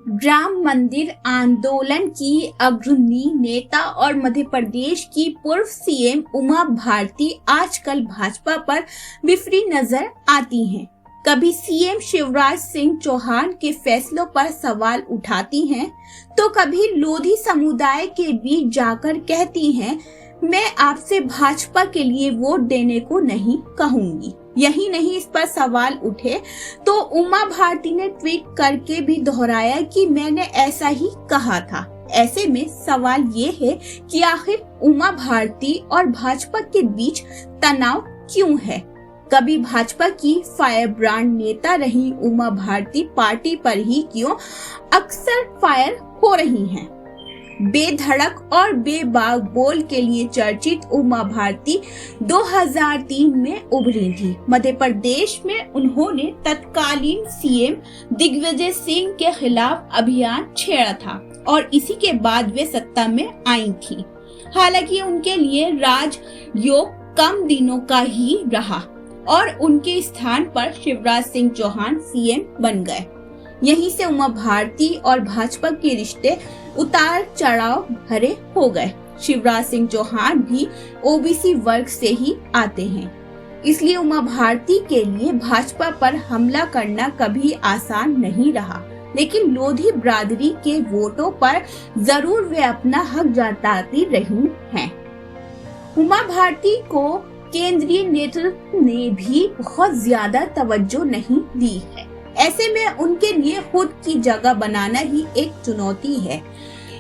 राम मंदिर आंदोलन की अग्रणी नेता और मध्य प्रदेश की पूर्व सीएम उमा भारती आजकल भाजपा पर विफरी नजर आती हैं। कभी सीएम शिवराज सिंह चौहान के फैसलों पर सवाल उठाती हैं, तो कभी लोधी समुदाय के बीच जाकर कहती हैं, मैं आपसे भाजपा के लिए वोट देने को नहीं कहूंगी। यही नहीं, इस पर सवाल उठे तो उमा भारती ने ट्वीट करके भी दोहराया कि मैंने ऐसा ही कहा था। ऐसे में सवाल ये है कि आखिर उमा भारती और भाजपा के बीच तनाव क्यों है? कभी भाजपा की फायर ब्रांड नेता रही उमा भारती पार्टी पर ही क्यों अक्सर फायर हो रही हैं? बेधड़क और बेबाक बोल के लिए चर्चित उमा भारती 2003 में उभरी थी। मध्य प्रदेश में उन्होंने तत्कालीन सीएम दिग्विजय सिंह के खिलाफ अभियान छेड़ा था और इसी के बाद वे सत्ता में आई थी। हालांकि उनके लिए राजयोग कम दिनों का ही रहा और उनके स्थान पर शिवराज सिंह चौहान सीएम बन गए। यहीं से उमा भारती और भाजपा के रिश्ते उतार चढ़ाव भरे हो गए। शिवराज सिंह चौहान भी ओबीसी वर्ग से ही आते हैं, इसलिए उमा भारती के लिए भाजपा पर हमला करना कभी आसान नहीं रहा। लेकिन लोधी बिरादरी के वोटों पर जरूर वे अपना हक जताती रही हैं। उमा भारती को केंद्रीय नेतृत्व ने भी बहुत ज्यादा तवज्जो नहीं दी है। ऐसे में उनके लिए खुद की जगह बनाना ही एक चुनौती है।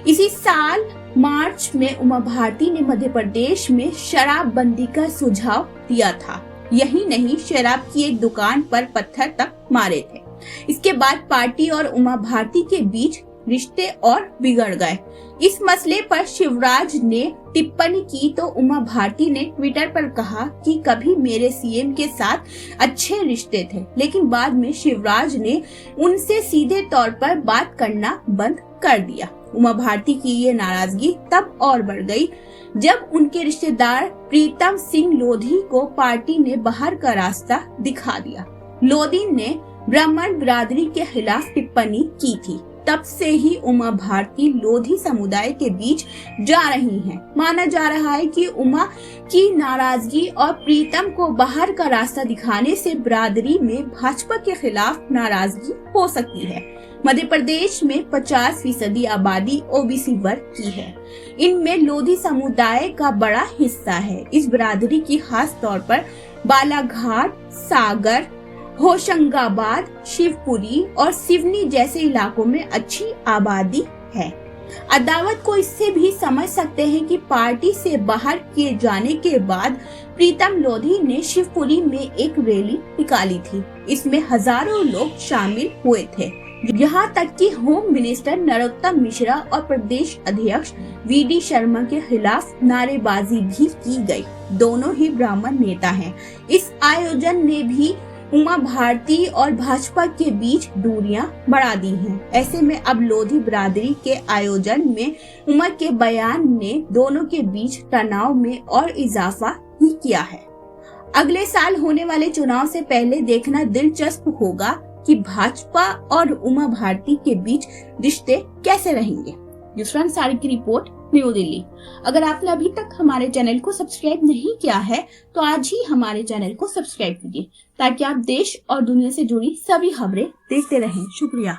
इसी साल मार्च में उमा भारती ने मध्य प्रदेश में शराबबंदी का सुझाव दिया था। यही नहीं, शराब की एक दुकान पर पत्थर तक मारे थे। इसके बाद पार्टी और उमा भारती के बीच रिश्ते और बिगड़ गए। इस मसले पर शिवराज ने टिप्पणी की तो उमा भारती ने ट्विटर पर कहा कि कभी मेरे सीएम के साथ अच्छे रिश्ते थे, लेकिन बाद में शिवराज ने उनसे सीधे तौर पर बात करना बंद कर दिया। उमा भारती की ये नाराजगी तब और बढ़ गई जब उनके रिश्तेदार प्रीतम सिंह लोधी को पार्टी ने बाहर का रास्ता दिखा दिया। लोधी ने ब्राह्मण बिरादरी के खिलाफ टिप्पणी की थी। तब से ही उमा भारती लोधी समुदाय के बीच जा रही हैं। माना जा रहा है कि उमा की नाराजगी और प्रीतम को बाहर का रास्ता दिखाने से बिरादरी में भाजपा के खिलाफ नाराजगी हो सकती है। मध्य प्रदेश में 50% आबादी ओबीसी वर्ग की है। इनमें लोधी समुदाय का बड़ा हिस्सा है। इस बिरादरी की खास तौर पर बालाघाट, सागर, होशंगाबाद, शिवपुरी और सिवनी जैसे इलाकों में अच्छी आबादी है। अदावत को इससे भी समझ सकते हैं कि पार्टी से बाहर किए जाने के बाद प्रीतम लोधी ने शिवपुरी में एक रैली निकाली थी। इसमें हजारों लोग शामिल हुए थे। यहाँ तक कि होम मिनिस्टर नरोत्तम मिश्रा और प्रदेश अध्यक्ष वीडी शर्मा के खिलाफ नारेबाजी भी की गई। दोनों ही ब्राह्मण नेता हैं। इस आयोजन ने भी उमा भारती और भाजपा के बीच दूरियां बढ़ा दी हैं। ऐसे में अब लोधी बिरादरी के आयोजन में उमा के बयान ने दोनों के बीच तनाव में और इजाफा ही किया है। अगले साल होने वाले चुनाव से पहले देखना दिलचस्प होगा कि भाजपा और उमा भारती के बीच रिश्ते कैसे रहेंगे। युसरान सारिक की रिपोर्ट, न्यू दिल्ली। अगर आपने अभी तक हमारे चैनल को सब्सक्राइब नहीं किया है तो आज ही हमारे चैनल को सब्सक्राइब कीजिए ताकि आप देश और दुनिया से जुड़ी सभी खबरें देखते रहें। शुक्रिया।